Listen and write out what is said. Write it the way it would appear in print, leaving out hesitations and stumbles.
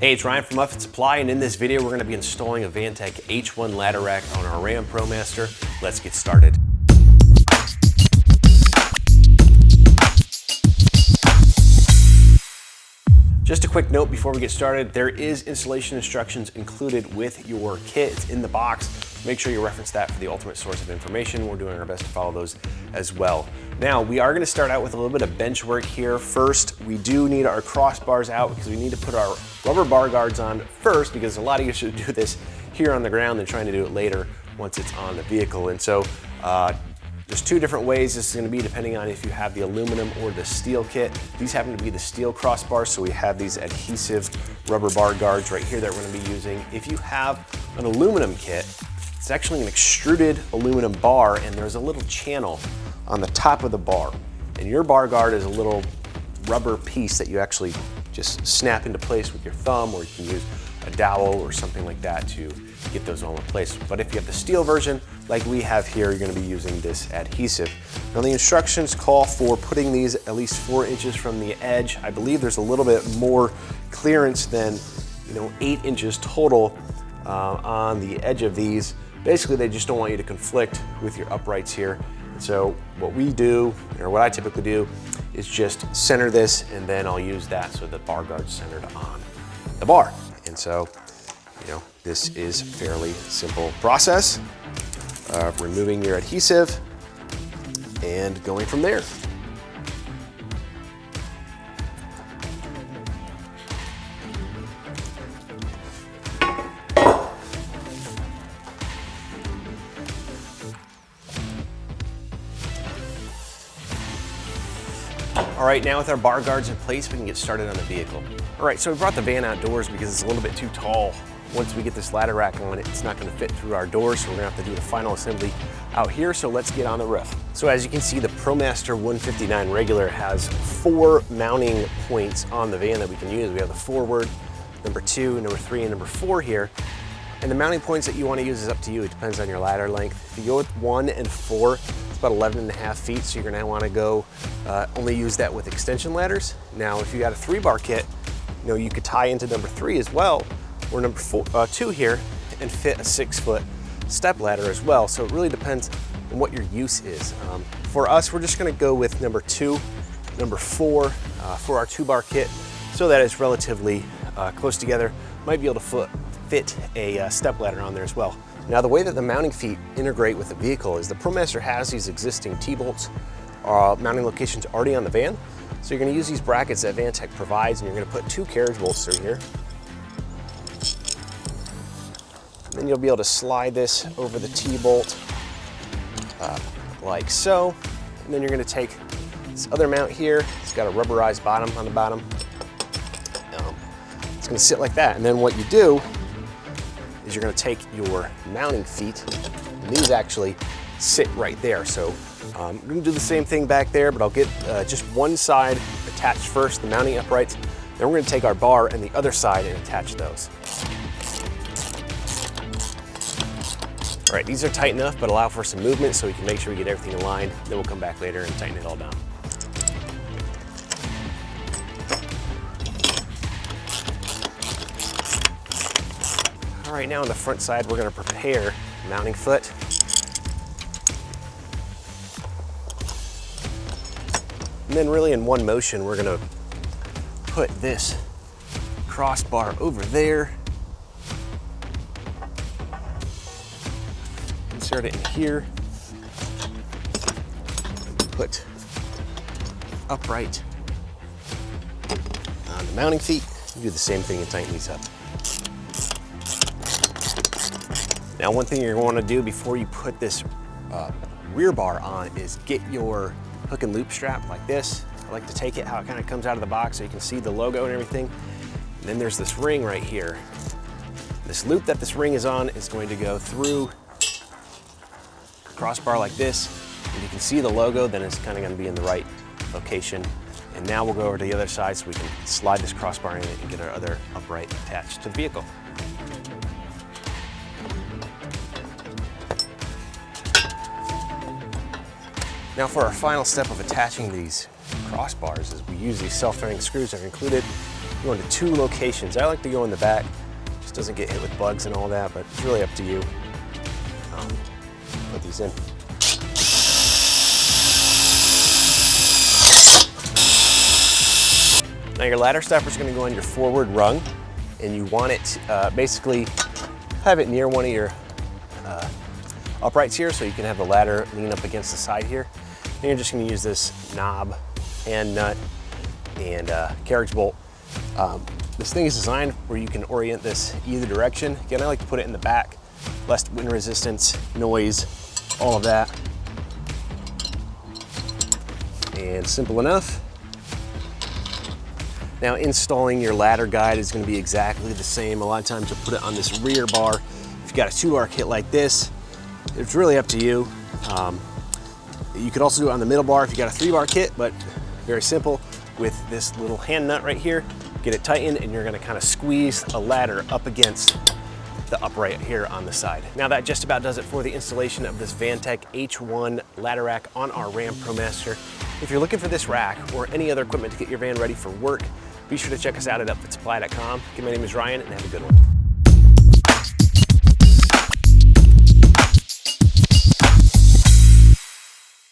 Hey, it's Ryan from Upfit Supply, and in this video we're going to be installing a Vantech H1 ladder rack on our RAM ProMaster. Let's get started. Just a quick note before we get started, there is installation instructions included with your kit. It's in the box. Make sure you reference that for the ultimate source of information. We're doing our best to follow those as well. Now, we are going to start out with a little bit of bench work here. First, we do need our crossbars out because we need to put our rubber bar guards on first, because a lot of you should do this here on the ground than trying to do it later once it's on the vehicle. And so there's two different ways this is going to be depending on if you have the aluminum or the steel kit. These happen to be the steel crossbars, so we have these adhesive rubber bar guards right here that we're going to be using. If you have an aluminum kit, it's actually an extruded aluminum bar, and there's a little channel on the top of the bar. And your bar guard is a little rubber piece that you actually just snap into place with your thumb, or you can use a dowel or something like that to get those all in place. But if you have the steel version, like we have here, you're going to be using this adhesive. Now, the instructions call for putting these at least 4 inches from the edge. I believe there's a little bit more clearance than 8 inches total on the edge of these. Basically, they just don't want you to conflict with your uprights here. And so what we do, or what I typically do, is just center this, and then I'll use that so the bar guard's centered on the bar. And so, this is a fairly simple process of removing your adhesive and going from there. All right, now with our bar guards in place, we can get started on the vehicle. All right, so we brought the van outdoors because it's a little bit too tall. Once we get this ladder rack on it, it's not gonna fit through our doors, so we're gonna have to do the final assembly out here, so let's get on the roof. So as you can see, the ProMaster 159 regular has 4 mounting points on the van that we can use. We have the forward, number 2, number 3, and number 4 here. And the mounting points that you wanna use is up to you. It depends on your ladder length. If you go with 1 and 4, it's about 11.5 feet, so you're gonna wanna go only use that with extension ladders. Now, if you got a 3-bar kit, you could tie into number 3 as well, or number 2 here, and fit a 6-foot step ladder as well. So it really depends on what your use is. For us, we're just gonna go with number 2, number 4 for our 2-bar kit, so that it's relatively close together. Might be able to fit a step ladder on there as well. Now, the way that the mounting feet integrate with the vehicle is the ProMaster has these existing T-bolts mounting locations already on the van. So you're gonna use these brackets that Vantech provides, and you're gonna put 2 carriage bolts through here. And then you'll be able to slide this over the T-bolt like so. And then you're gonna take this other mount here. It's got a rubberized bottom on the bottom. It's gonna sit like that. And then what you do is you're gonna take your mounting feet, and these actually sit right there. So I'm gonna do the same thing back there, but I'll get just one side attached first, the mounting uprights. Then we're gonna take our bar and the other side and attach those. All right, these are tight enough, but allow for some movement so we can make sure we get everything in line. Then we'll come back later and tighten it all down. All right, now on the front side, we're gonna prepare the mounting foot. And then really in one motion, we're gonna put this crossbar over there, insert it in here, put upright on the mounting feet, do the same thing and tighten these up. Now, one thing you're going to do before you put this rear bar on is get your hook and loop strap like this. I like to take it how it kind of comes out of the box so you can see the logo and everything. And then there's this ring right here. This loop that this ring is on is going to go through the crossbar like this. And you can see the logo, then it's kind of going to be in the right location. And now we'll go over to the other side so we can slide this crossbar in and get our other upright attached to the vehicle. Now for our final step of attaching these crossbars is we use these self-turning screws that are included go into 2 locations. I like to go in the back, just doesn't get hit with bugs and all that, but it's really up to you. Put these in. Now your ladder stopper is going to go on your forward rung, and you want it basically have it near one of your uprights here, so you can have the ladder lean up against the side here. And you're just going to use this knob, hand nut, and carriage bolt. This thing is designed where you can orient this either direction. Again, I like to put it in the back, less wind resistance, noise, all of that. And simple enough. Now installing your ladder guide is going to be exactly the same. A lot of times you'll put it on this rear bar. If you've got a 2-bar kit like this, it's really up to you. You could also do it on the middle bar if you got a 3-bar kit, but very simple with this little hand nut right here. Get it tightened, and you're going to kind of squeeze a ladder up against the upright here on the side. Now that just about does it for the installation of this Vantech H1 ladder rack on our RAM ProMaster. If you're looking for this rack or any other equipment to get your van ready for work, be sure to check us out at upfitsupply.com. Again, my name is Ryan, and have a good one.